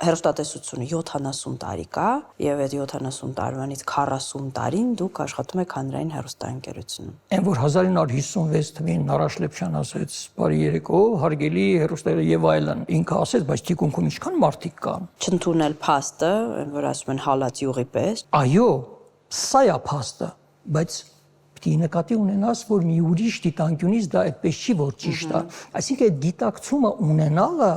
հեռուստատեսությունը 70 տարի կա, եւ այդ 70 տարվանից 40 տարին դուք աշխատում եք հանրային հեռուստաընկերությունում։ Այն որ 1956 թվականին Նարաշ Լեփչյան ասեց, բարի երեկո, հարգելի հեռուստաները եւ այլն, ինքը ասեց, բայց թիկունքում ինչքան մարդիկ կան։ Չընդունել փաստը, որ ասում են հալած յուղի պես։ Այո, սա է փաստը, բայց պիտի նկատի ունենաս, որ մի ուրիշ դիտանկյունից դա այդպես չի, որ ճիշտ է։ Այսինքն այդ գիտակցումը ունենալը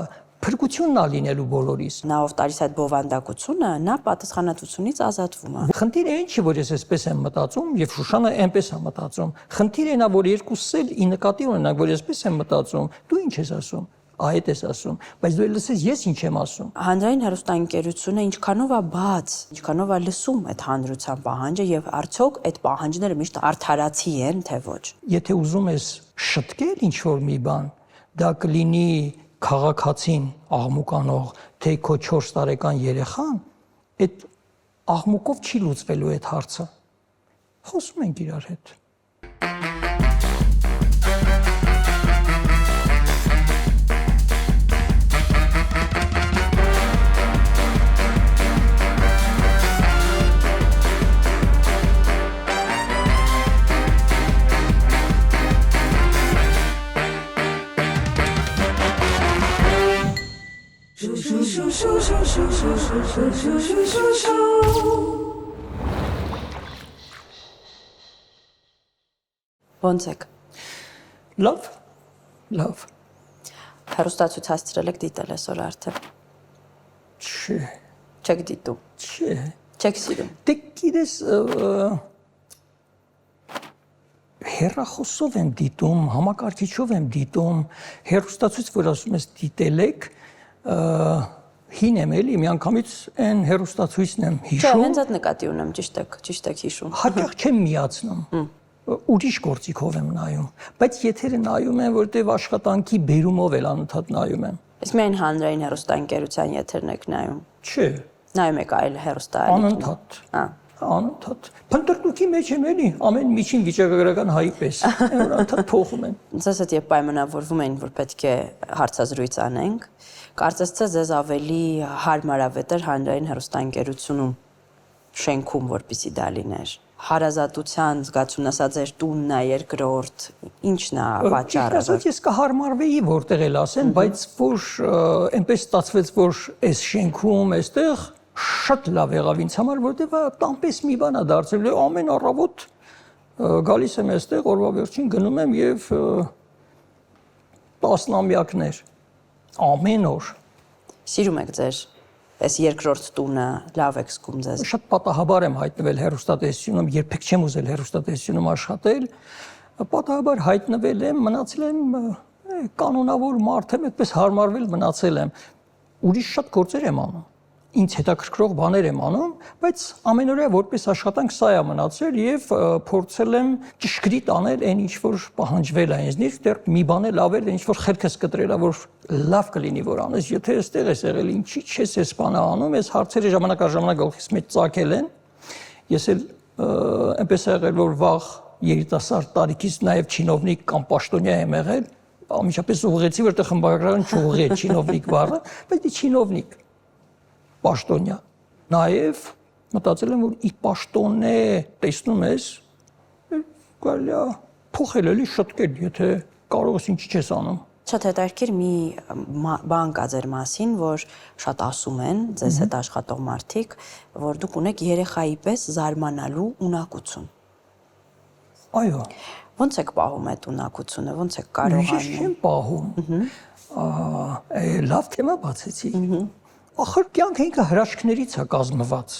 փրկությունն է լինելու բոլորիս։ Նա ով տալիս այդ բովանդակությունը, նա պատասխանատվությունից ազատվում է։ Խնդիրը այն չի, որ ես այսպես եմ մտածում եւ Շուշանը այնպես է մտածում։ Խնդիրը այն է, որ երկուսս էլ ի նկատի ունենանք, որ այսպես եմ մտածում։ Դու ինչ ես ասում։ Այդ ես ասում, բայց դու լսես ես ինչ եմ ասում։ Հանրային հեռուստաընկերությունը ինչքանով է բաց, ինչքանով է լսում այդ հանրության պահանջը եւ արդյոք այդ պահանջները միշտ արդարացի են, թե ոչ։ Եթե ուզում ես շտկել ինչ-որ մի բան, դա կլինի քաղաքացին աղմուկանող, թե քո 4 տարեկան երեխան, այդ աղմուկով չի լուծվելու այդ հարցը։ Խոսում ենք իրար հետ։ Ոնց եք։ Լավ։ Հեռուստացույց հասցրել եք դիտել այսօր արդեն։ Չէ։ Չեք դիտում։ Չէ։ Չեք սիրում։ Դե գիտես, հեռախոսով եմ դիտում, համակարգիչով եմ դիտում, հեռուստացույց, որ ասում ես դիտել եք, հին եմ էլի, միանգամից այն հեռուստացույցն եմ Չէ, հիշում։ հենց այդ նկատի ունեմ, ճիշտ եք հիշում։ Հաճախ չեմ միացնում։ Ուրիշ գործիքով եմ նայում, բայց եթերը նայում եմ, որտեղ աշխատանքի բերումով էլ անընդհատ նայում եմ։ Իսկ միայն հանրային հեռուստաընկերության եթերն եք նայում։ Չէ։ Նայում եք այլ հեռուստաալիքներ։ Անընդհատ։ Անընդհատ։ Փնտրտուքի մեջ եմ էլի, ամեն միջին վիճակագրական հայի պես։ Որ անընդհատ փոխում են։ Ձեզ հետ երբ պայմանավորվում էին, որ պետք է հարցազրույց անենք, կարծես թե ձեզ ավելի հարմարավետ էր հանրային հեռուստաընկերությունում շենքում, որպեսզի դա լիներ։ Հարազատության զգացումն ասած էր տունն է, երկրորդ, ինչն է պատճառը։ Ասած ես կհարմարվեի որտեղ էլ ասեն, բայց որ այնպես ստացվեց, որ այս շենքում, այստեղ շատ լավ եղավ ինձ համար, որտեղ տանպես մի բան է դարձել, ամեն առավոտ գալիս եմ այստեղ, օրվա վերջին գնում եմ եւ տասնամյակներ ամեն օր։ Սիրում եք ձեր այս երկրորդ տունը, լավ եք զգում ձեզ։ Շատ պատահաբար եմ հայտնվել հեռուստատեսությունում, երբեք չեմ ուզել հեռուստատեսությունում աշխատել, պատահաբար հայտնվել եմ, մնացել եմ կանոնավոր մարդ եմ, այդպես հարմարվել մնացել եմ։ Ուրիշ շատ գործեր եմ անում։ Ինձ հետաքրքրող բաներ եմ անում, բայց ամենօրյա որպես աշխատանք սա է մնացել եւ փորձել եմ ճշգրիտ անել այն ինչ որ պահանջվել է ինձնից, դեռ մի բան էլ ավել, ինչ որ խելքս կտրել է, որ լավ կլինի որ անես, եթե այստեղ ես եղել, ինչի՞ չես այս բանը անում, այս հարցերը ժամանակ առ ժամանակ գլխիս մեջ ծագել են։ Ես էլ այնպես է եղել, որ վաղ երիտասարդ տարիքից նաեւ չինովնիկ կամ պաշտոնյա եմ եղել, ամիջապես ուղղեցի, որտեղ խմբագրական չուղղի է չինովնիկ բառը, բայց դի չինովնիկ պաշտոնյա։ Նաև մտածել եմ, որ ի պաշտոնե տեսնում ես, կարելի է փոխել էլի շտկել, եթե կարող ես ինչի չես անում։ Շատ հետաքրքիր մի բան կա ձեր մասին, որ շատ ասում են ձեզ հետ աշխատող մարդիկ, որ դուք ունեք երեխայի պես զարմանալու ունակություն։ Այո։ Ոնց եք պահում այդ ունակությունը, ոնց եք կարողանում։ Ես չեմ պահում։ Լավ թեմա բացեցի։ Ախր կյանքը ինքը հրաշքներից է կազմված։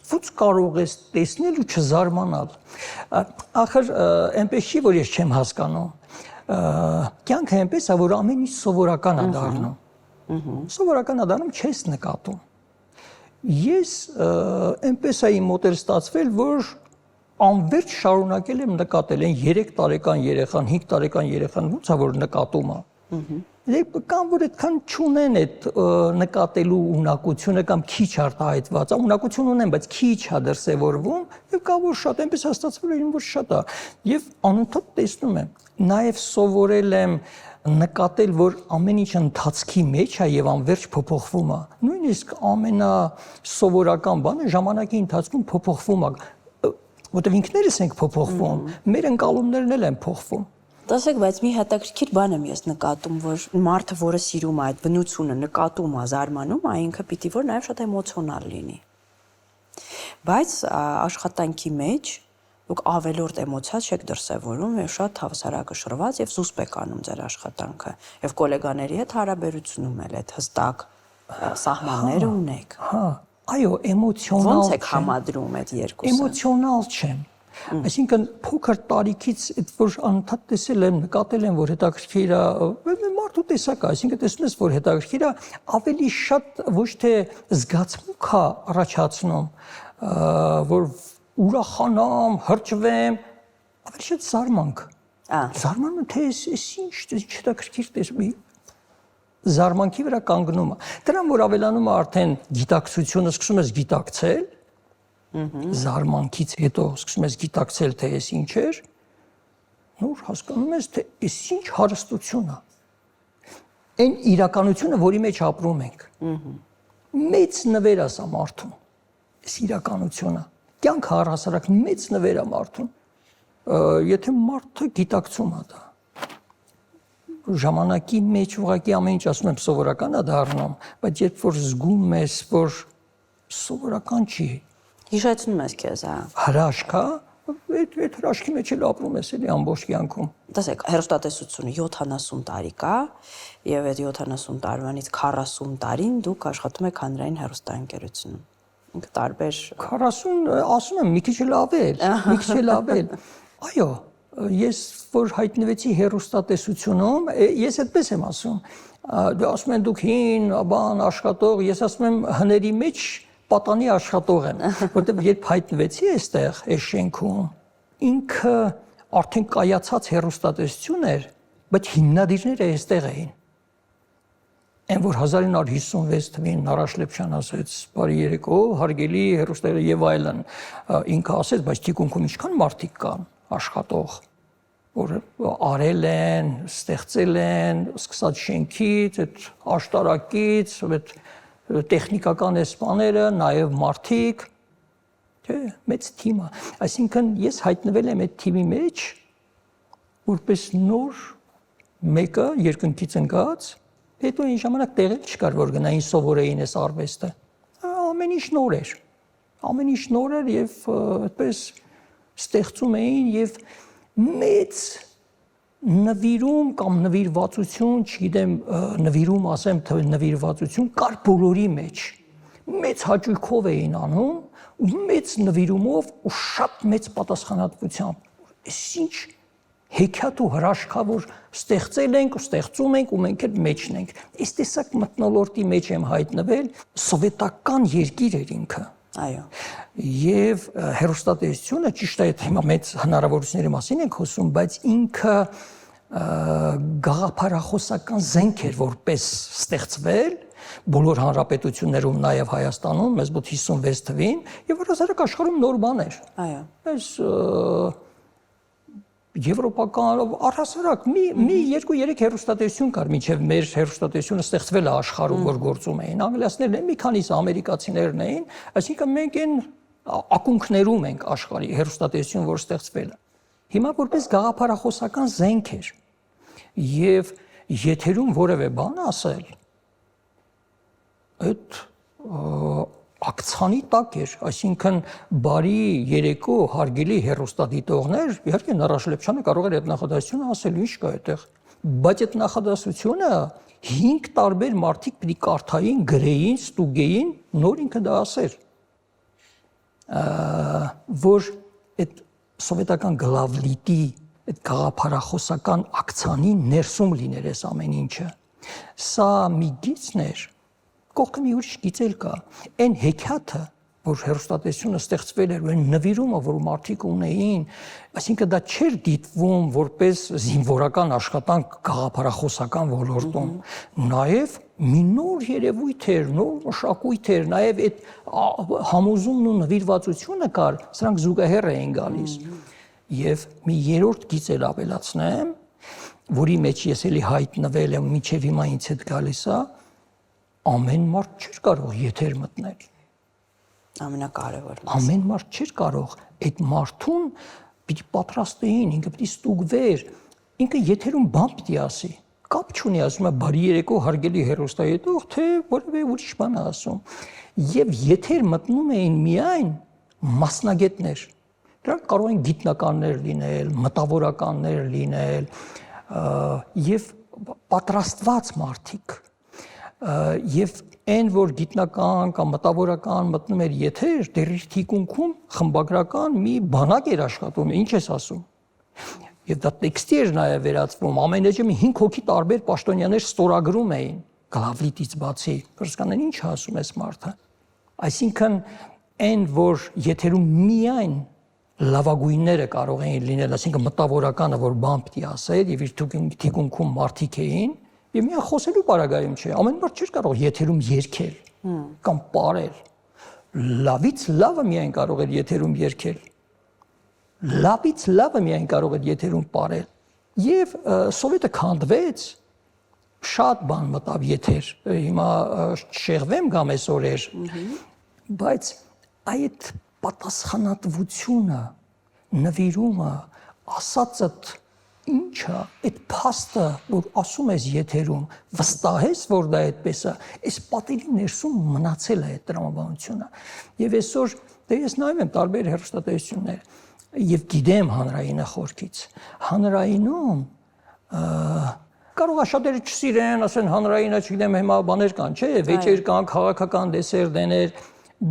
Ոնց կարող ես տեսնել ու չզարմանալ։ Ախր այնպես չի, որ ես չեմ հասկանում։ Կյանքը այնպես է, որ ամեն ինչ սովորական է դառնում։ Սովորական է դառնում, չես նկատում։ Ես այնպես է իմ մոտ էլ ստացվել, որ անverջ շարունակել եմ նկատել այն 3 տարեկան երեխան, 5 տարեկան երեխան, ոնց է որ նկատում է։ Կամ որ այդքան չունեն այդ նկատելու ունակությունը կամ քիչ արտահայտված է, ունակություն ունեն, բայց քիչ է դրսևորվում, եւ կա որ շատ այնպես հաստատվել է, որ շատ է, եւ անընդհատ տեսնում եմ, նաեւ սովորել եմ նկատել, որ ամեն ինչ ընթացքի մեջ է եւ անverջ փոփոխվում է։ Նույնիսկ ամենասովորական բանը ժամանակի ընթացքում փոփոխվում է, որտեղ ինքներս ենք փոփոխվում, մեր ընկալումներն էլ են փոխվում։ Տեսեք, բայց մի հետաքրքիր բան եմ ես նկատում, որ մարդը, որը սիրում է այդ բնությունը, նկատում է, զարմանում է, ինքը պիտի որ նաև շատ էմոցիոնալ լինի։ Բայց աշխատանքի մեջ դուք ավելորդ էմոցիա չեք դրսևորում եւ շատ հավասարակշռված եւ զուսպ եք անում ձեր աշխատանքը եւ գոլեգաների հետ հարաբերությունում էլ այդ հստակ սահմանները ունեք։ Հա, այո, էմոցիոնալ։ Ո՞նց եք համադրում այդ երկուսը։ Էմոցիոնալ չեմ։ Այսինքն փոքր տարիքից այդ որ անընդհատ տեսել եմ, նկատել եմ, որ հետաքրքիր է, մարդու տեսակ է, այսինքն տեսնում ես, որ հետաքրքիր է, ավելի շատ ոչ թե զգացմունք է առաջացնում, որ ուրախանամ, հրճվեմ, ավելի շատ զարմանք։ Զարմանում եմ, թե այս ինչ հետաքրքիր տեսնում եմ։ Զարմանքի վրա կանգնում է։ Դրան որ ավելանում է արդեն գիտակցությունը, սկսում ես գիտակցել, զարմանքից հետո սկսում ես գիտակցել, թե այս ինչ էր, նոր հասկանում ես, թե այս ինչ հարստություն է։ Այն իրականությունը, որի մեջ ապրում ենք։ Մեծ նվեր է սա մարդուն։ Այս իրականությունը։ Կյանքը առհասարակ մեծ նվեր է մարդուն։ Եթե մարդը գիտակցում է դա։ Ժամանակի մեջ ուղղակի ամեն ինչ ասում եմ սովորական է դառնում, բայց երբ որ զգում ես, որ սովորական չի, հիշեցնում ես քեզ, հա։ Հրաշք է, այդ հրաշքի մեջ էլ ապրում ես էլի ամբողջ կյանքում։ Տեսեք, հեռուստատեսությունը 70 տարի կա, եւ այդ 70 տարվանից 40 տարին դուք աշխատում եք հանրային հեռուստաընկերությունում։ Ինքը տարբեր 40, ասում եմ, մի քիչ էլ ավել։ Այո, ես որ հայտնվեցի հեռուստատեսությունում, ես այդպես եմ ասում։ Դու ասում են դուք հին, բան աշխատող, ես ասում եմ հների մեջ պատանի աշխատող եմ, որտեղ երբ հայտնվեցի այստեղ, այս շենքում, ինքը արդեն կայացած հեռուստատեսություն էր, բայց հիմնադիրները այստեղ էին։ Այն որ 1956 թվականին Նարաշ Լեփչյան ասեց, բարի երեկո, հարգելի հեռուստատեսներ եւ այլն, ինքը ասեց, բայց թիկունքում ինչքան մարդիկ կան աշխատող, որ արել են, ստեղծել են, սկսած շենքից, այդ աշտարակից, այդ տեխնիկական էսպաները, նաև մարդիկ, թե մեծ թիմ է։ Այսինքն ես հայտնվել եմ այդ թիմի մեջ, որպես նոր մեկը երկնքից ընկած, հետո այն ժամանակ տեղի չկար, որ գնային սովորեին այս արվեստը։ Ամեն ինչ նոր էր։ Ամեն ինչ նոր էր եւ այդպես ստեղծում էին եւ մեծ նվիրում կամ նվիրվածություն, չգիտեմ, նվիրում ասեմ, թե նվիրվածություն կար բոլորի մեջ։ Մեծ հաճույքով էին անում ու մեծ նվիրումով ու շատ մեծ պատասխանատվությամբ։ Ինչ հեքիաթ ու հրաշքավոր ստեղծել ենք ու ստեղծում ենք ու մենք էլ մեջն ենք։ Այս տեսակ մթնոլորտի մեջ եմ հայտնվել, սովետական երկիր էր ինքը։ Այո։ Եվ հեռուստատեսությունը ճիշտ է, հիմա մեծ հնարավորությունների մասին ենք խոսում, բայց ինքը գաղափարախոսական զենք էր որպես ստեղծվել բոլոր հանրապետություններում, նաև Հայաստանում, մեզ մոտ 56 թվին, եւ առհասարակ աշխարհում նոր բան էր։ Այո։ Այս եվրոպական առհասարակ մի 2-3 հեռուստատեսություն կար, մինչև մեր հեռուստատեսությունը ստեղծվել է աշխարհում, որ գործում էին։ Անգլիացիներն են, մի քանիսը ամերիկացիներն էին, այսինքն մենք այն ակունքներում ենք աշխարհի հեռուստատեսություն, որ ստեղծվել է։ Հիմա որպես գաղափարախոսական զենք էր։ Եվ եթերում որևէ բան ասել, այդ ակցանի տակ էր, այսինքն բարի երեկո հարգելի հեռուստադիտողներ, իհարկե Նարաշ Լեփչյանը կարող էր այդ նախադասությունը ասել, ինչ կա այդտեղ, բայց այդ նախադասությունը 5 տարբեր մարդիկ պիտի կարդային, գրեին, ստուգեին, նոր ինքը դա ասեր, որ այդ սովետական գլավլիտի, այդ գաղափարախոսական ակցանի ներսում լիներ այս ամեն ինչը, սա մի գիծն էր, կողքը մի ուրիշ գիծել կա, այն հեքիաթը, որ հեռուստատեսությունը ստեղծվել էր, այն նվիրումը, որ մարդիկ ունեին, այսինքն դա չէր դիտվում որպես զինվորական աշխատանք գաղափարախոսական ոլորտում, նաև մի նոր երևույթ էր, նոր մշակույթ էր, նաև այդ համոզումն ու նվիրվածությունը կար, սրանք զուգահեռ էին գալիս։ Եվ մի երրորդ գիծ էլ ավելացնեմ, որի մեջ ես էլի հայտնվել եմ, մինչև հիմա ինձ հետ գալիս է, ամեն մարդ չէր կարող եթեր մտնել։ Ամենակարևորն։ Ամեն մարդ չէր կարող այդ մարդուն պիտի պատրաստեին, ինքը պիտի ստուգվեր, ինքը եթերում բան պիտի ասի։ Կապ չունի, ասում է բարի երեկո հարգելի հեռուստադիտող, թե որևէ ուրիշ բան ասում։ Եվ եթեր մտնում էին միայն մասնագետներ։ Դրանք կարող են գիտնականներ լինել, մտավորականներ լինել եւ պատրաստված մարդիկ։ Եվ այն որ գիտնական կամ մտավորական մտնում էր եթեր, դեռ իր թիկունքում խմբագրական մի բանակ էր աշխատում, ինչ ես ասում։ Եվ դա տեքստի էր նաև վերածվում, ամեն էջը մի 5 հոգի տարբեր պաշտոնյաներ ստորագրում էին, գլավլիտից բացի, կրսկանեն ինչ ասում ես մարդը։ Այսինքն այն որ եթերում միայն լավագույնները կարող էին լինել, այսինքն մտավորականը որ բան պիտի ասեր եւ իր թիկունքում մարդիկ էին, եւ միայն խոսելու պարագայում չէ, ամեն մարդ չէր կարող եթերում երգել կամ պարել։ Լավից լավը միայն կարող էր եթերում երգել։ Լավից լավը միայն կարող էր եթերում պարել։ Եվ սովետը քանդվեց, շատ բան մտավ եթեր, հիմա չշեղվեմ գամ այս օրեր, բայց այդ պատասխանատվությունը, նվիրումը, ասածդ ինչա, այդ փաստը, որ ասում ես եթերում, վստահես, որ դա այդպես է, այս պատերի ներսում մնացել է այդ տրամաբանությունը։ Եվ այսօր դե ես նայում եմ տարբեր հեռուստատեսություններ եւ գիտեմ հանրայինը խորքից։ Հանրայինում կարող է շատերը չսիրեն, ասեն հանրայինը, չգիտեմ, հիմա բաներ կան, չէ, վեճեր կան, քաղաքական դեսերտներ,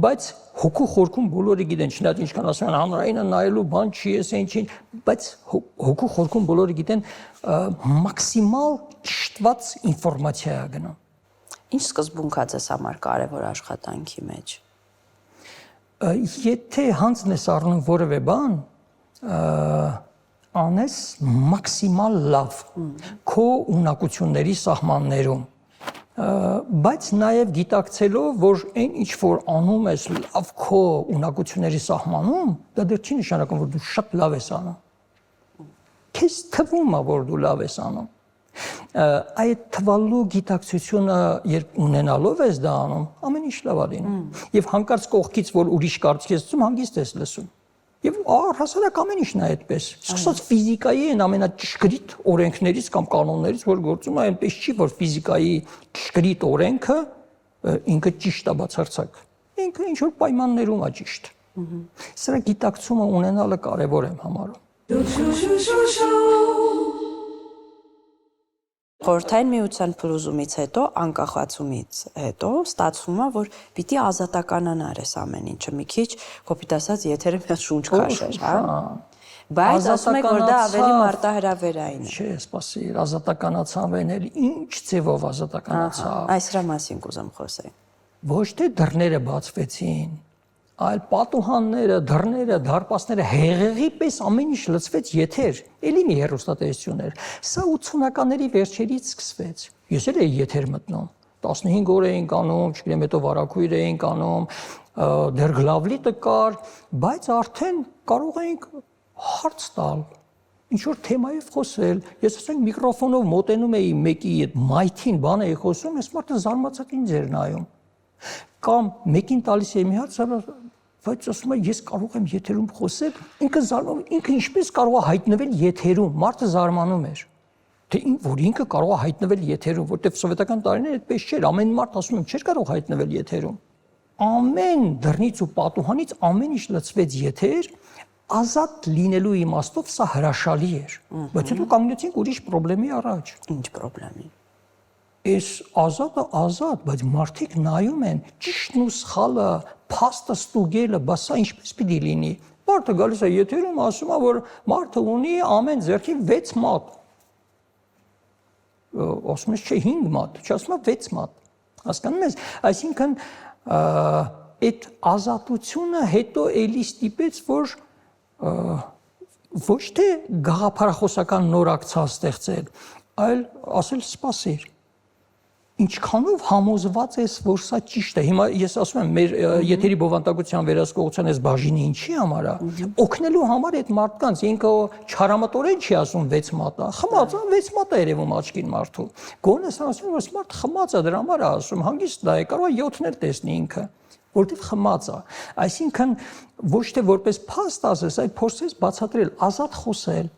բայց հոգու խորքում բոլորը գիտեն, չնայած ինչքան ասում են հանրայինը նայելու բան չի, էս ինչին, բայց հոգու խորքում բոլորը գիտեն մաքսիմալ ճշտված ինֆորմացիա է գնում։ Ինչ սկզբունք է ձեզ համար կարևոր աշխատանքի մեջ։ Եթե հանձն ես առնում որևէ բան, անես մաքսիմալ լավ քո ունակությունների սահմաններում, բայց նաև գիտակցելով, որ այն ինչ որ անում ես լավ քո ունակությունների սահմանում, դա դեռ չի նշանակում, որ դու շատ լավ ես անում։ Քեզ թվում է, որ դու լավ ես անում։ Այդ թվալու գիտակցությունը երբ ունենալով ես դա անում, ամեն ինչ լավ է լինում։ Եվ հանկարծ կողքից որ ուրիշ կարծիք ես լսում, հանգիստ ես լսում։ Եվ առհասարակ ամեն ինչն է այդպես։ Սկսած ֆիզիկայի այն ամենաճշգրիտ օրենքներից կամ կանոններից, որ գործում է, այնպես չի, որ ֆիզիկայի ճշգրիտ օրենքը ինքը ճիշտ է բացարձակ։ Ինքը ինչ որ պայմաններում է ճիշտ։ Սրա գիտակցումը ունենալը կարևոր եմ համարում։ Խորհրդային միության փլուզումից հետո, անկախացումից հետո ստացվում է, որ պիտի ազատականանար այս ամեն ինչը, մի քիչ կոպիտ ասած եթերը մի շունչ քաշեր, հա։ Բայց ասում եք, որ դա ավելի մարտահրավերային է։ Չէ, սպասի, ազատականացան էլ ինչ ձևով ազատականացավ։ Այս դրա մասին կուզեմ խոսել։ Ոչ թե դռները բացվեցին, այլ պատուհանները, դռները, դարպասները հեղեղի պես ամեն ինչ լցվեց եթեր, էլի մի հեռուստատեսություն էր։ Սա 80-ականների վերջերից սկսվեց։ Ես էլ էի եթեր մտնում։ 15 օր էին կանում, չգիտեմ, հետո վարակույր էին կանում, դեռ գլավլիտը կար, բայց արդեն կարող էինք հարց տալ, ինչ որ թեմայով խոսել։ Ես ասենք միկրոֆոնով մոտենում էի մեկի այդ մայթին բան էի խոսում, այս մարդը զարմացած ինձ էր նայում։ Կամ մեկին տալիս էի մի հարց, բայց ասում եմ ես կարող եմ եթերում խոսել, ինքը զարմանում, ինքը ինչպես կարող է հայտնվել եթերում, մարդը զարմանում էր։ Թե որ ինքը կարող է հայտնվել եթերում, որտեղ սովետական տարիներ այդպես չէր, ամեն մարդ ասում եմ չէր կարող հայտնվել եթերում։ Ամեն դռնից ու պատուհանից ամեն ինչ լցվեց եթեր, ազատ լինելու իմաստով սա հրաշալի էր։ Բայց հետո կանգնեցինք ուրիշ խնդրի առաջ։ Ինչ խնդրի։ Այս ազատը ազատ, բայց մարդիկ նայում են ճիշտն ու սխալը, փաստը ստուգելը, բա սա ինչպես պիտի լինի։ Մարդը գալիս է եթերում, ասում է, որ մարդը ունի ամեն ձեռքի 6 մատ։ Ասում ես, չէ, 5 մատ, չասում է 6 մատ։ Հասկանում ես, այսինքն այդ ազատությունը հետո էլի ստիպեց, որ ոչ թե գաղափարախոսական նոր ակցիա ստեղծել, այլ ասել սպասիր։ ինչքանով համոզված ես, որ սա ճիշտ է։ Հիմա ես ասում եմ, մեր եթերի բովանդակության վերահսկողության այս բաժինը ինչի համար է։ Օգնելու համար այդ մարդկանց ինքը չարամտորեն չի ասում 6 մատա։ Խմած է, 6 մատա երևում աչքին մարդու։ Գոնե սա ասում որ մարդ խմած է, դրա համար է ասում, հանգիստ դա է, կարող է 7-ն էլ տեսնի ինքը, որտեղ խմած է։ Այսինքն ոչ թե որպես փաստ ասես, այլ փորձես բացատրել, ազատ խոսել,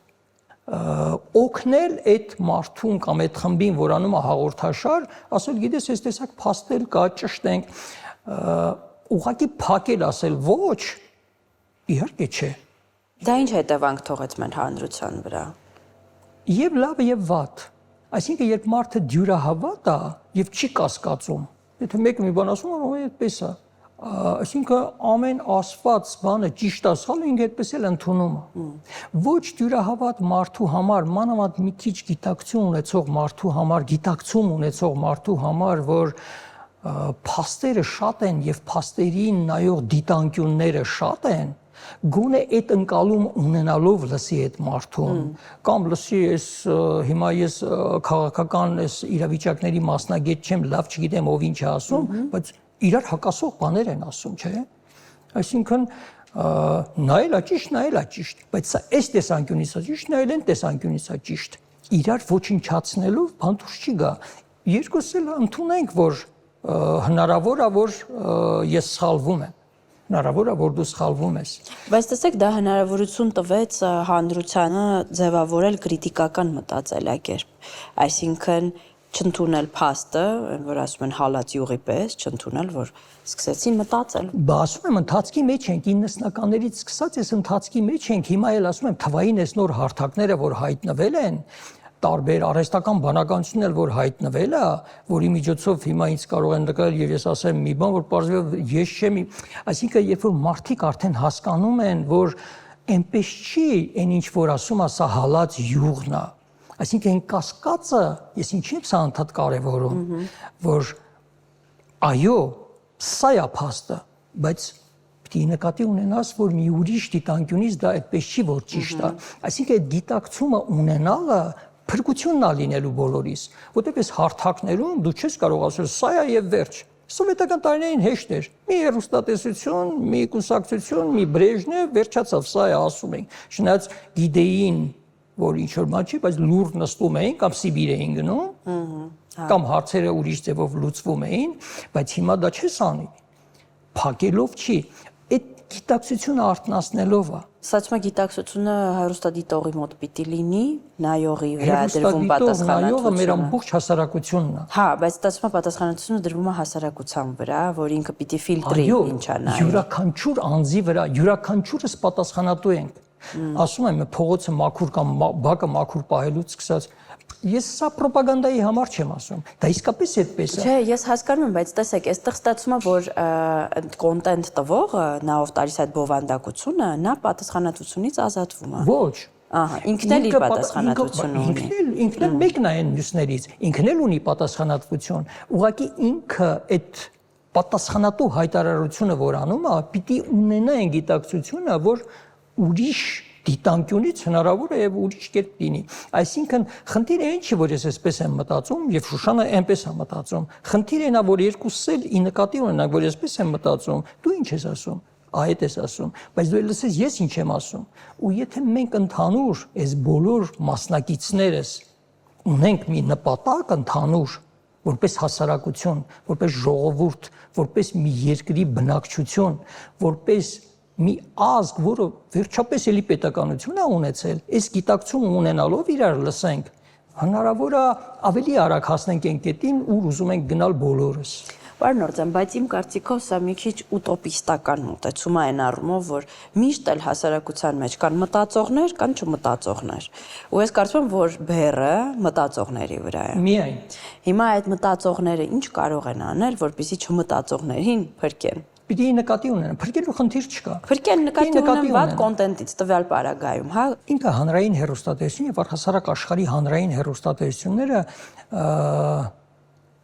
օգնել այդ մարդուն կամ այդ խմբին, որ անում է հաղորդաշար, ասել գիտես, այս տեսակ փաստեր կա, ճշտենք, ուղղակի փակել ասել ոչ, իհարկե չէ։ Դա ինչ հետևանք թողեց մեր հանրության վրա։ Եվ լավ եւ վատ։ Այսինքն երբ մարդը դյուրահավատ է եւ չի կասկածում, եթե մեկը մի բան ասում է, ո՞վ է այդպես է։ Այսինքն ամեն ասված բանը ճիշտ ասալ ինքը այդպես էլ ընդունում է։ Ոչ դյուրահավատ մարդու համար, մանավանդ մի քիչ գիտակցություն ունեցող մարդու համար, գիտակցում ունեցող մարդու համար, որ փաստերը շատ են եւ փաստերին նայող դիտանկյունները շատ են, գոնե այդ ընկալում ունենալով լսի այդ մարդուն կամ լսի այս հիմա ես քաղաքական այս իրավիճակների մասնագետ չեմ, լավ չգիտեմ ով ինչ է ասում, բայց իրար հակասող բաներ են ասում, չէ՞։ Այսինքն նայելա ճիշտ, բայց սա այս տեսանկյունից է ճիշտ, նայել են տեսանկյունից է ճիշտ։ Իրար ոչնչացնելով բան դուրս չի գա։ Երկուս էլ ընդունենք, որ հնարավոր է, որ ես սխալվում եմ։ Հնարավոր է, որ դու սխալվում ես։ Բայց տեսեք, դա հնարավորություն տվեց հանրությանը ձևավորել քրիտիկական մտածելակերպ։ Այսինքն չընդունել փաստը, որ ասում են հալած յուղի պես, չընդունել, որ սկսեցին մտածել։ Բա ասում եմ ընթացքի մեջ ենք, 90-ականներից սկսած ես ընթացքի մեջ ենք, հիմա էլ ասում եմ թվային այս նոր հարթակները, որ հայտնվել են, տարբեր արհեստական բանականությունն էլ որ հայտնվել է, որի միջոցով հիմա ինձ կարող են նկարել եւ ես ասեմ մի բան, որ պարզվի ես չեմ, այսինքն երբ որ մարդիկ արդեն հասկանում են, որ այնպես չի, այն ինչ որ ասում է, սա հալած յուղն է։ Այսինքն կասկածը, ես ինչի՞ եմ սա անդադ կարևորում, որ այո, սա է փաստը, բայց պետք է նկատի ունենաս, որ մի ուրիշ դիտանկյունից դա այդպես չի, որ ճիշտ է։ Այսինքն այդ դիտակցումը ունենալը փրկությունն է լինելու բոլորիս, որտեղ այս հարթակներում դու չես կարող ասել սա է եւ վերջ։ Սովետական տարիներին հեշտ էր։ Մի հեռուստատեսություն, մի կուսակցություն, մի Բրեժնև, վերջացավ, սա է ասում ենք։ Չնայած գիտեին, որ ինչ որ բան չի, բայց լուր նստում էին կամ Սիբիր էին գնում, կամ հարցերը ուրիշ ձևով լուծվում էին, բայց հիմա դա չես անի։ Փակելով չի, այդ գիտակցությունը արտնասնելով է։ Սացմա գիտակցությունը հեռուստադիտողի մոտ պիտի լինի, նայողի վրա դրվում պատասխանատվությունը։ Նայողը մեր ամբողջ հասարակությունն է։ Հա, բայց ստացվում է պատասխանատվությունը դրվում է հասարակության վրա, որ ինքը պիտի ֆիլտրի ինչա նայ։ Յուրաքանչյուր անձի վրա, յուրաքանչյուրս պատասխանատու ենք։ Ասում եմ, փողոցը մաքուր կամ բակը մաքուր պահելուց սկսած ես սա ռոպագանդայի համար չեմ ասում։ Դա իսկապես այդպես է։ Չէ, ես հասկանում եմ, բայց տեսեք, այստեղ ստացվում է, որ կոնտենտ տվողը, նա ով տալիս այդ բովանդակությունը, նա պատասխանատվությունից ազատվում է։ Ոչ։ Ահա, ինքն էլ իր պատասխանատվությունը ունի։ Ինքն էլ մեկն է այն մյուսներից, ինքն էլ ունի պատասխանատվություն։ Ուղղակի ինքը այդ պատասխանատու հայտարարությունը, որ անում է, պիտի ունենա այն գիտակցությունը, որ ուրիշ դիտանկյունից հնարավոր է եւ ուրիշ կերպ լինի։ Այսինքն խնդիրը այն չի, որ ես այսպես եմ մտածում եւ Շուշանը այնպես է մտածում։ Խնդիրը այն է, որ երկուսս էլ ի նկատի ունենանք, որ այսպես եմ մտածում։ Դու ինչ ես ասում։ Այդ ես ասում, բայց դու լսես ես ինչ եմ ասում։ Ու եթե մենք ընդհանուր այս բոլոր մասնակիցներս ունենք մի նպատակ ընդհանուր, որպես հասարակություն, որպես ժողովուրդ, որպես մի երկրի բնակչություն, որպես մի ազգ, որը վերջապես էլի պետականություն է ունեցել, այս գիտակցումը ունենալով իրար լսենք, հնարավոր է ավելի արագ հասնենք այն կետին, ուր ուզում ենք գնալ բոլորս։ Պարոն Նորձյան, բայց իմ կարծիքով սա մի քիչ ուտոպիստական մոտեցում է այն առումով, որ միշտ էլ հասարակության մեջ կան մտածողներ, կան չմտածողներ։ Ու ես կարծում եմ, որ բեռը մտածողների վրա է։ Միայն։ Հիմա այդ մտածողները ինչ կարող են անել, որպեսզի չմտածողներին փրկեն։ Պիտի նկատի ունենան, փրկելու խնդիր չկա։ Փրկեն նկատի ունենան վատ կոնտենտից տվյալ պարագայում, հա։ Ինքը հանրային հեռուստատեսություն եւ առհասարակ աշխարհի հանրային հեռուստատեսությունները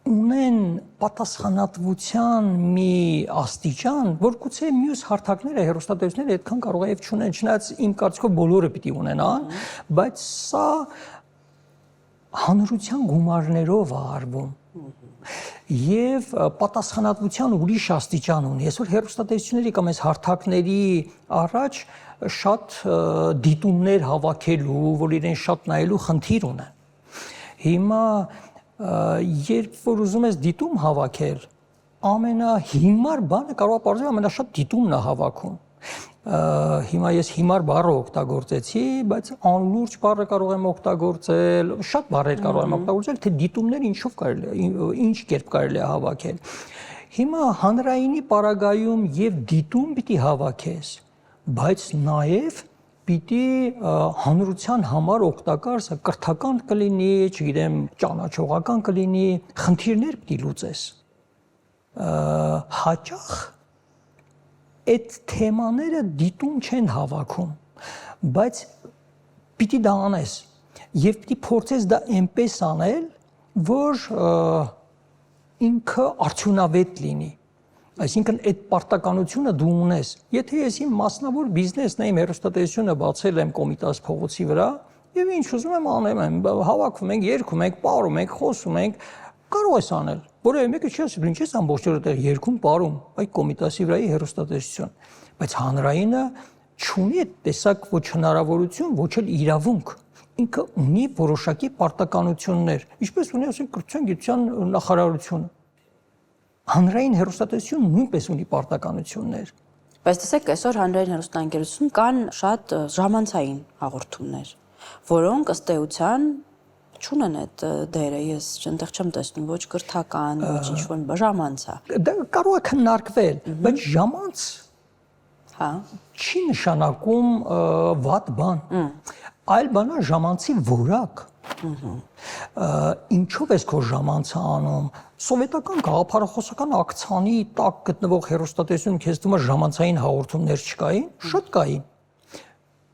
ունեն պատասխանատվության մի աստիճան, որ գուցե մյուս հարթակները հեռուստատեսությունները այդքան կարող է եւ չունեն, չնայած իմ կարծիքով բոլորը պիտի ունենան, բայց սա հանրության գումարներով է արվում։ Եվ պատասխանատվության ուրիշ աստիճան ունի։ Այսօր հեռուստատեսությունների կամ այս հարթակների առաջ շատ դիտումներ հավաքելու, որ իրեն շատ նայելու խնդիր ունեն։ Հիմա երբ որ ուզում ես դիտում հավաքել, ամենահիմար բանը կարող է պարզվել ամենաշատ դիտումն է հավաքում։ Հիմա ես հիմար բառը օգտագործեցի, բայց անլուրջ բառը կարող եմ օգտագործել, շատ բառեր կարող եմ օգտագործել, թե դիտումներ ինչով կարելի է, ինչ կերպ կարելի է հավաքել։ Հիմա հանրայինի պարագայում եւ դիտում պիտի հավաքես, բայց նաեւ պիտի հանրության համար օգտակար, սա կրթական կլինի, չգիտեմ, ճանաչողական կլինի, խնդիրներ պիտի լուծես։ Հաճախ այդ թեմաները դիտում չեն հավաքում, բայց պիտի դա անես եւ պիտի փորձես դա այնպես անել, որ ինքը արդյունավետ լինի։ Այսինքն այդ պարտականությունը դու ունես։ Եթե ես իմ մասնավոր բիզնեսն եմ, հեռուստատեսությունը բացել եմ Կոմիտաս փողոցի վրա, եւ ինչ ուզում եմ անեմ, հավաքում ենք, երգում ենք, պարում ենք, խոսում ենք, կարող ես անել։ Որևէ մեկը չի ասում, ինչ ես ամբողջ օրը տեղ երգում, պարում, այ Կոմիտասի վրայի հեռուստատեսություն։ Բայց հանրայինը չունի այդ տեսակ ոչ հնարավորություն, ոչ էլ իրավունք։ Ինքը ունի որոշակի պարտականություններ, ինչպես ունի ասենք կրթության գիտության նախարարությունը։ Հանրային հեռուստատեսությունը նույնպես ունի պարտականություններ։ Բայց տեսեք, այսօր հանրային հեռուստաընկերությունում կան շատ ժամանցային հաղորդումներ, որոնք ըստ էության չունեն այդ դերը, ես այնտեղ չեմ տեսնում ոչ կրթական, ոչ ինչ-որ ժամանց է։ Դա կարող է քննարկվել, բայց ժամանց հա չի նշանակում վատ բան։ Այլ բան է ժամանցի որակ։ Ինչով ես քո ժամանցը անում։ Սովետական գաղափարախոսական ակցանի տակ գտնվող հեռուստատեսություն քեզ թվում է ժամանցային հաղորդումներ չկային, շատ կային։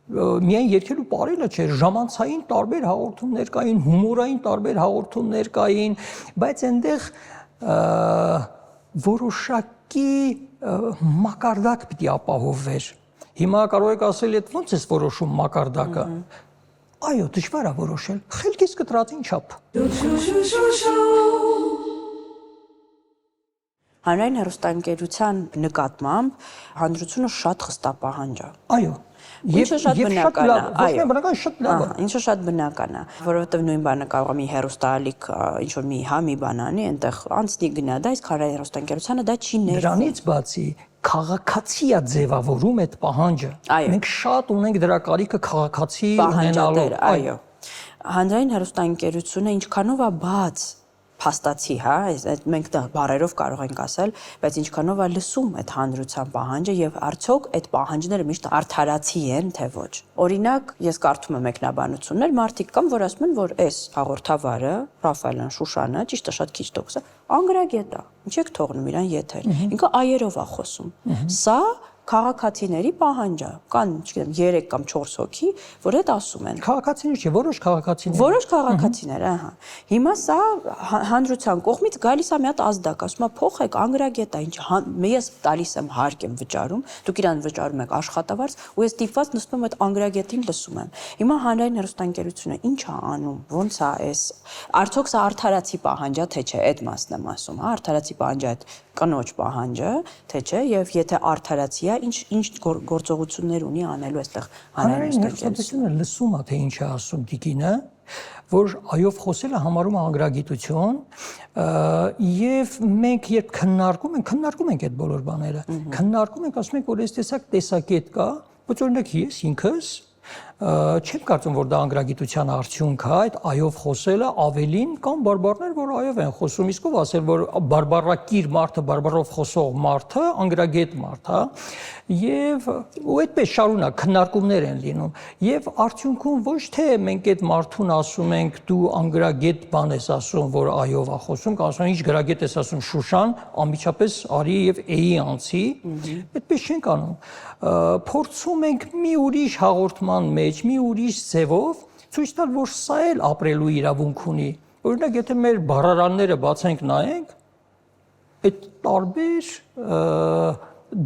Միայն երկելու բարելը չէր, ժամանցային տարբեր հաղորդումներ կային, հումորային տարբեր հաղորդումներ կային, բայց այնտեղ որոշակի մակարդակ պիտի ապահովվեր։ Հիմա կարող եք ասել, այդ ո՞նց ես որոշում մակարդակը։ Այո, դժվար է որոշել։ Խելքից կտրած ինչ չափ։ Հանրային հեռուստաընկերության նկատմամբ հանրությունը շատ խստապահանջ է։ Այո։ Ինչը շատ բնական է, այո, բնական շատ լավ է։ Ինչը շատ բնական է, որովհետև նույն բանը կարող է մի հեռուստաալիք ինչ-որ մի մի բան անի, այնտեղ անցնի գնա, դա իսկ հանրային հեռուստաընկերությանը դա չի ներվում։ Դրանից բացի քաղաքացի է ձևավորում այդ պահանջը։ Մենք շատ ունենք դրա կարիքը քաղաքացի ունենալու, այո։ Հանրային հեռուստաընկերությունը ինչքանով է բաց փաստացի, հա, այդ մենք դա բառերով կարող ենք ասել, բայց ինչքանով է լսում այդ հանրության պահանջը եւ արդյոք այդ պահանջները միշտ արդարացի են, թե ոչ։ Օրինակ, ես կարդում եմ մեկնաբանություններ, մարդիկ կան, որ ասում են, որ այս հաղորդավարը, Ռաֆայելն, Շուշանը, ճիշտ է, շատ քիչ տոկս է, անգրագետ է։ Ինչ եք թողնում իրան եթեր։ Ինքը այերով է խոսում։ Սա քաղաքացիների պահանջը կան, չգիտեմ, 3 կամ 4 հոգի, որ այդ ասում են։ Քաղաքացիներ չէ, որոշ քաղաքացիներ։ Որոշ քաղաքացիներ, ահա։ Հիմա սա հանրության կողմից գալիս է մի հատ ազդակ, ասում է փոխեք, անգրագետ է, ինչ ես տալիս եմ հարկ եմ վճարում, դուք իրան վճարում եք աշխատավարձ, ու ես դիպված նստում եմ այդ անգրագետին լսում եմ։ Հիմա հանրային հեռուստաընկերությունը ինչ է անում, ո՞նց է այս, արդյոք սա արդարացի պահանջ է, թե չէ, այդ մասն եմ ասում, հա, արդարացի պահանջը այդ կնոջ պահանջը, թե չէ, եւ եթե արդարացի է, ինչ գործողություններ ունի անելու այստեղ հանրային հեռուստատեսությունը լսում է, թե ինչ է ասում Տիկինը, որ այով խոսելը համարում է անգրագիտություն, եւ մենք երբ քննարկում ենք այդ բոլոր բաները, քննարկում ենք, ասում ենք, որ այս տեսակետ կա, ոչ օրինակ ես ինքս չեմ կարծում, որ դա անգրագիտության արդյունք է, այդ այով խոսելը ավելին կամ բարբառներ, որ այով են խոսում, իսկ ով ասել, որ բարբառակիր մարդը, բարբառով խոսող մարդը անգրագետ մարդ է, եւ ու այդպես շարունակ քննարկումներ են լինում, եւ արդյունքում ոչ թե մենք այդ մարդուն ասում ենք դու անգրագետ բան ես ասում, որ այով է խոսում, կամ ասում ինչ գրագետ ես ասում Շուշան, անմիջապես արի եւ էի անցի, այդպես չենք անում։ Փորձում ենք մի ուրիշ հաղորդման մեջ, մի ուրիշ ձևով ցույց տալ, որ սա էլ ապրելու իրավունք ունի։ Օրինակ, եթե մեր բառարանները բացենք նայենք, այդ տարբեր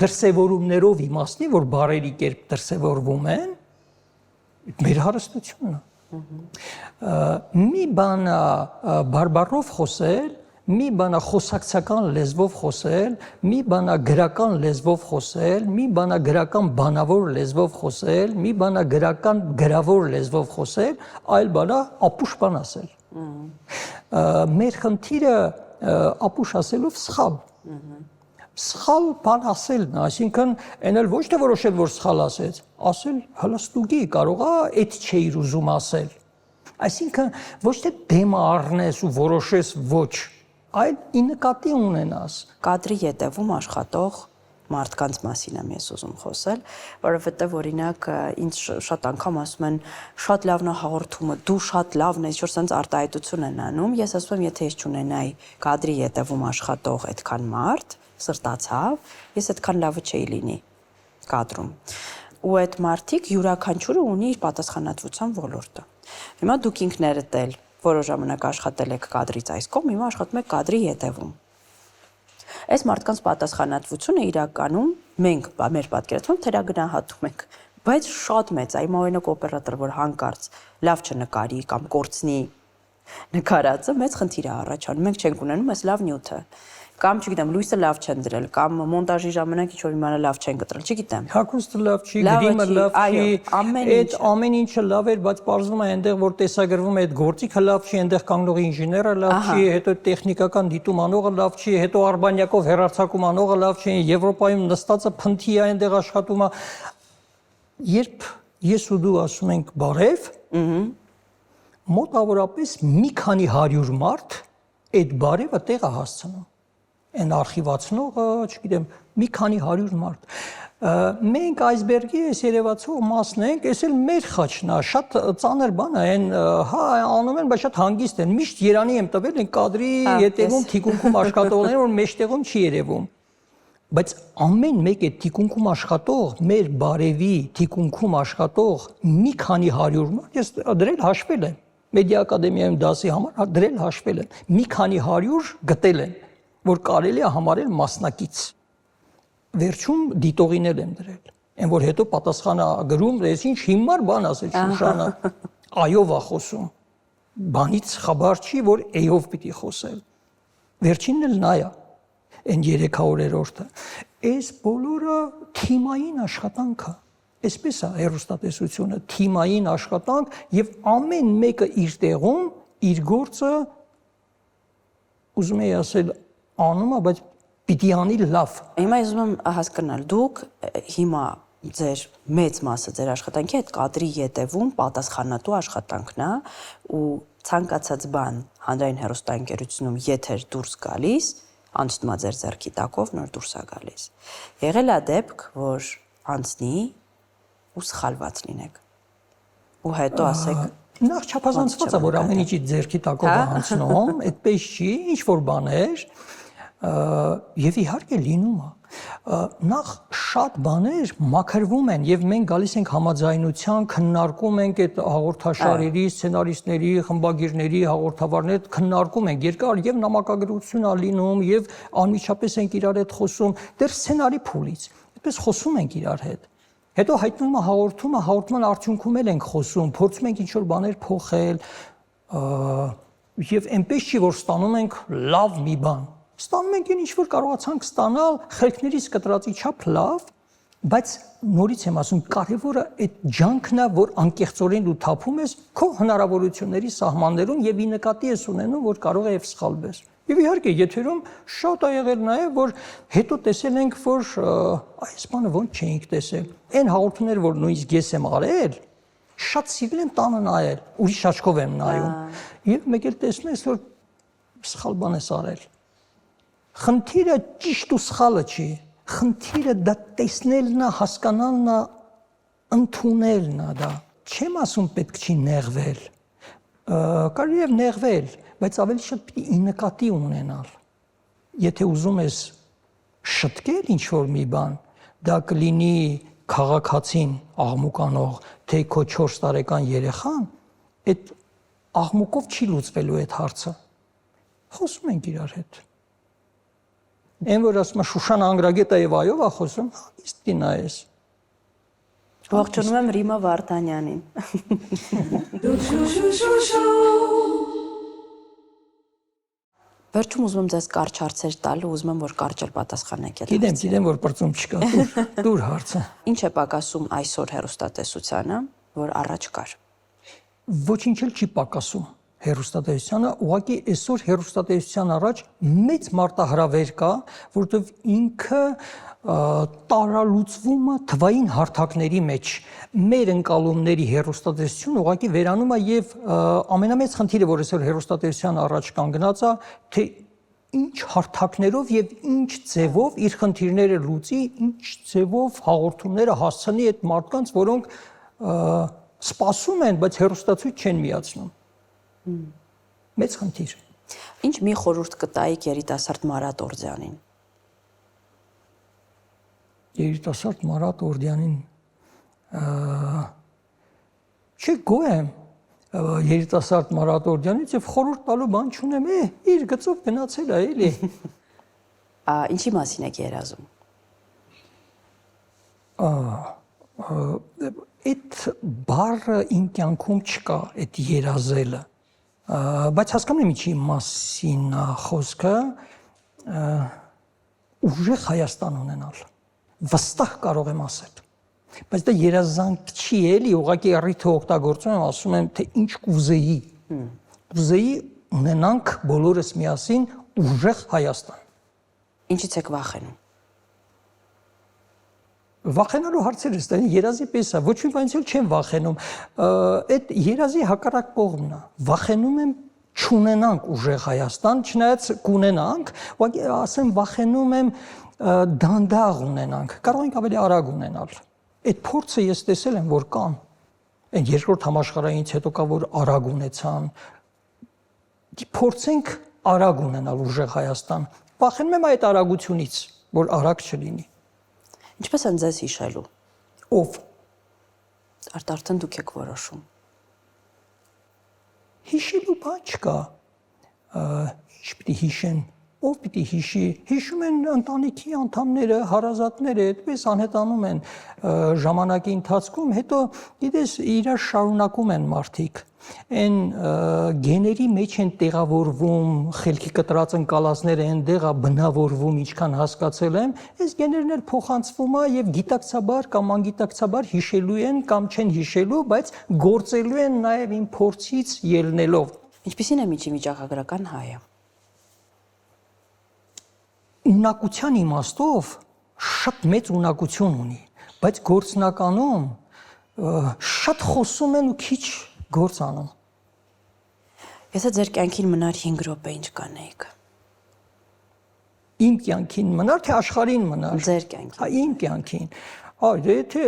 դրսևորումներով իմաստնի, որ բառերի կերպ դրսևորվում են, մեր հարստությունն է։ Մի բան բարբառով խոսել, մի բանա խոսակցական լեզվով խոսել, մի բանա գրական լեզվով խոսել, մի բանա գրական բանավոր լեզվով խոսել, մի բանա գրական գրավոր լեզվով խոսել, այլ բանա ապուշ բան ասել։ Մեր խնդիրը ապուշ ասելով սխալ։ Սխալ բան ասելն, այսինքն այն էլ ոչ թե որոշել, որ սխալ ասեց, ասել հլստուգի կարող է այդ չէիր ուզում ասել։ Այսինքն ոչ թե դեմը առնես ու որոշես ոչ, այլ ի նկատի ունենաս։ Կադրի ետևում աշխատող մարդկանց մասին եմ ես ուզում խոսել, որովհետև օրինակ ինձ շատ անգամ ասում են շատ լավն է հաղորդումը, դու շատ լավն ես, որ sense արտահայտություն են անում, ես ասում եմ, եթե ես չունենայի կադրի ետևում աշխատող այդքան մարդ, սրտացավ, ես այդքան լավը չէի լինի կադրում։ Ու այդ մարդիկ յուրաքանչյուրը ունի իր պատասխանատվության ոլորտը։ Հիմա դուք ինքներդ էլ որոշ ժամանակ աշխատել եք կադրից այս կողմ, հիմա աշխատում եք կադրի ետևում։ Այս մարդկանց պատասխանատվությունը իրականում մենք մեր պատկերացմամբ թերագնահատում ենք, բայց շատ մեծ է, հիմա օրինակ օպերատոր, որ հանկարծ լավ չնկարի կամ կորցնի նկարածը, մեծ խնդիր է առաջանում, մենք չենք ունենում այս լավ նյութը։ Կամ չգիտեմ, լույսը լավ չեն դրել, կամ մոնտաժի ժամանակ ինչ-որ մի բանը լավ չեն կտրել, չգիտեմ։ Հագուստը լավ չի, գրիմը լավ չի, այդ ամեն ինչը լավ էր, բայց պարզվում է այնտեղ, որ տեսագրվում է այդ գործիքը լավ չի, այնտեղ կանգնող ինժեները լավ չի, հետո տեխնիկական դիտում անողը լավ չի, հետո արբանյակով հեռարձակում անողը լավ չի, Եվրոպայում նստածը փնթի է այնտեղ աշխատում է։ Երբ ես ու դու ասում ենք բարև, մոտավորապես մի քանի 100 մարդ այդ բարևը տեղ է հասցնում։ Այն արխիվացնողը, չգիտեմ, մի քանի 100 մարդ։ Մենք այսբերգի այս երևացող մասն ենք, այս էլ մեր խաչն է, շատ ծանր բան է, այն հա անում են, բայց շատ հանգիստ են։ Միշտ Երանի եմ տվել են կադրի հետևում թիկունքում աշխատողներին, որ մեջտեղում չի երևում։ Բայց ամեն մեկ այդ թիկունքում աշխատող, մեր բարևի թիկունքում աշխատող մի քանի 100 մարդ, ես դրել հաշվել եմ, Մեդիա ակադեմիայում դասի համար դրել հաշվել եմ, մի քանի 100 գտել են, որ կարելի է համարել մասնակից։ Վերջում դիտողիներ եմ դրել, այն որ հետո պատասխանը գրում, ես ինչ հիմար բան ասել Շուշանը, այով է խոսում, բանից խաբար չի, որ էյով պիտի խոսել։ Վերջինն էլ նա է, այն 300-րդը։ Այս բոլորը թիմային աշխատանք է, այսպես է հեռուստատեսությունը, թիմային աշխատանք եւ ամեն մեկը իր տեղում, իր գործը ուզում եի ասել անում է, բայց պիտի անի լավ։ Հիմա ես ուզում եմ հասկանալ, դուք հիմա ձեր մեծ մասը ձեր աշխատանքի այդ կադրի ետևում պատասխանատու աշխատանքն է ու ցանկացած բան հանրային հեռուստաընկերությունում եթեր դուրս գալիս, անցնում է ձեր ձեռքի տակով նոր դուրս է գալիս։ Եղել է դեպք, որ անցնի ու սխալված լինեք։ Ու հետո ասեք նախ չափազանցված է, որ ամեն ինչի ձեռքի տակով է անցնում, այդպես չի, ինչ որ բաներ եւ իհարկե լինում է։ Նախ շատ բաներ մաքրվում են եւ մենք գալիս ենք համաձայնության, քննարկում ենք այդ հաղորդաշարերի, սցենարիստների, խմբագիրների, հաղորդավարների քննարկում ենք երկար եւ նամակագրություն է լինում եւ անմիջապես ենք իրար հետ խոսում դեռ սցենարի փուլից։ Այդպես խոսում ենք իրար հետ։ Հետո հայտնվում է հաղորդման արդյունքում էլ ենք խոսում, փորձում ենք ինչ-որ բաներ փոխել եւ այնպես չի, որ ստանում ենք լավ մի բան։ Ստանում ենք ինչ-որ կարողացանք ստանալ խելքներից կտրածի չափ լավ, բայց նորից եմ ասում, կարևորը այդ ջանքն է, որ անկեղծորեն դու թափում ես քո հնարավորությունների սահմաններում եւ ի նկատի ես ունենում, որ կարող է եւ սխալվես։ Եվ իհարկե եթերում շատ է եղել նաև, որ հետո տեսել ենք, որ այս բանը ոնց չէինք տեսել։ Այն հաղորդումները, որ նույնիսկ ես եմ արել, շատ սիրել եմ տանը նայել, ուրիշ աչքով եմ նայում։ Եվ մեկ էլ տեսնում ես, որ սխալ բան ես արել։ Խնդիրը ճիշտ ու սխալը չի։ Խնդիրը դա տեսնելն է, հասկանալն է, ընդունելն է դա։ Չեմ ասում պետք չի նեղվել։ Կարելի է նեղվել, բայց ավելի շատ պիտի ի նկատի ունենալ։ Եթե ուզում ես շտկել ինչ-որ մի բան, դա կլինի քաղաքացին աղմուկանող, թե քո 4 տարեկան երեխան, այդ աղմուկով չի լուծվելու այդ հարցը։ Խոսում ենք իրար հետ։ Այն որ ասում է Շուշան անգրագետ է եւ այով է խոսում, իսկ դի նայես։ Ողջունում եմ Ռիմա Վարդանյանին։ Վերջում ուզում եմ ձեզ կարճ հարցեր տալ ու ուզում եմ, որ կարճ էլ պատասխանեք այդ Գիտեմ, որ բրծում չկա, դուր հարցը։ Ինչ է պակասում այսօր հեռուստատեսությանը, որ առաջ կար։ Ոչինչ էլ չի պակասում հեռուստատեսությանը, ուղղակի այսօր հեռուստատեսության առաջ մեծ մարտահրավեր կա, որովհետև ինքը տարալուծվում է թվային հարթակների մեջ։ Մեր ընկալումների հեռուստատեսությունը ուղղակի վերանում է եւ ամենամեծ խնդիրը, որ այսօր հեռուստատեսության առաջ կանգնած է, թե ինչ հարթակներով եւ ինչ ձևով իր խնդիրները լուծի, ինչ ձևով հաղորդումները հասցնի այդ մարդկանց, որոնք սպասում են, բայց հեռուստացույց չեն միացնում։ Մեծ խնդիր։ Ինչ մի խորհուրդ կտայիք երիտասարդ Մարատ Օրդյանին։ Երիտասարդ Մարատ Օրդյանին չի գոհ եմ երիտասարդ Մարատ Օրդյանից եւ խորհուրդ տալու բան չունեմ, իր գծով գնացել է էլի։ Ինչի մասին եք երազում։ Այդ բառը իմ կյանքում չկա, այդ երազելը, բայց հասկանում եմ ինչի մասին է խոսքը, ուժեղ Հայաստան ունենալ, վստահ կարող եմ ասել, բայց դա երազանք չի էլի, ուղղակի առիթը օգտագործում եմ, ասում եմ, թե ինչ կուզեի ունենանք բոլորս միասին ուժեղ Հայաստան։ Ինչից եք վախենում։ Վախենալու հարցեր է, երազի պես է, ոչ մի բանից էլ չեմ վախենում, այդ երազի հակառակ կողմն է, վախենում եմ չունենանք ուժեղ Հայաստան, չնայած կունենանք, ուղղակի ասեմ վախենում եմ դանդաղ ունենանք, կարող ենք ավելի արագ ունենալ։ Այդ փորձը ես տեսել եմ, որ կան, այն երկրորդ համաշխարհայինից հետո կա, որ արագ ունեցան, փորձենք արագ ունենալ ուժեղ Հայաստան, վախենում եմ այդ արագությունից, որ արագ չլինի։ Ինչպես են ձեզ հիշելու։ Ով։ Արդեն դուք եք որոշում։ Հիշելու բան չկա։ Ինչ պիտի հիշեն, ով պիտի հիշի, հիշում են ընտանիքի անդամները, հարազատները, այդպես անհետանում են ժամանակի ընթացքում, հետո գիտես իրար շարունակում են մարդիկ։ Այն գեների մեջ են տեղավորվում, խելքի կտրած ընկալածները այնտեղ է բնավորվում, ինչքան հասկացել եմ, այս գեներն էլ փոխանցվում է եւ գիտակցաբար կամ անգիտակցաբար հիշելու են կամ չեն հիշելու, բայց գործելու են նաեւ իմ փորձից ելնելով։ Ինչպիսին է միջավայրական հայը։ Ունակության իմաստով շատ մեծ ունակություն ունի, բայց գործնականում շատ խոսում են ու քիչ գործ անում։ Եթե ձեր կյանքին մնար 5 րոպե, ինչ կանեիք։ Իմ կյանքին մնար, թե աշխարհին մնար։ Ձեր կյանքին։ Իմ կյանքին։ Եթե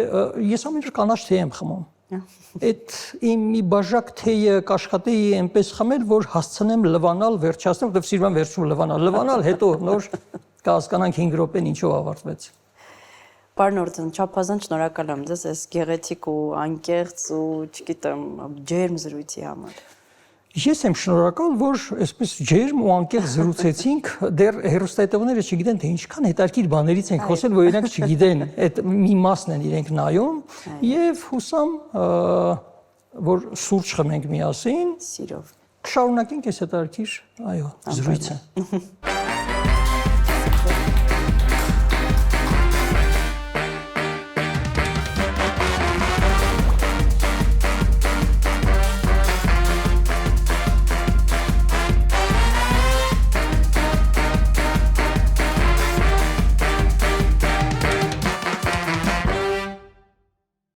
ես ամեն օր կանաչ թեյ եմ խմում։ Այդ իմ մի բաժակ թեյը կաշխատեի այնպես խմել, որ հասցնեմ լվանալ, վերջացնեմ, որտեղ սիրվում վերջում լվանալ, հետո նոր կհասկանանք 5 րոպեն ինչով ավարտվեց։ Պարոն Օրդյան, չափազանց շնորհակալ եմ ձեզ այս գեղեցիկ ու անկեղծ ու, չգիտեմ, ջերմ զրույցի համար։ Ես եմ շնորհակալ, որ այսպես ջերմ ու անկեղծ զրուցեցինք, դեռ հեռուստատիտողները չգիտեն, թե ինչքան հետաքրքիր բաներից ենք խոսել, որ իրենք չգիտեն, այդ մի մասն են իրենք նայում, եւ հուսամ, որ սուրճ խմենք միասին։ Սիրով։ Կշարունակենք այս հետաքրքիր, այո, զրույցը։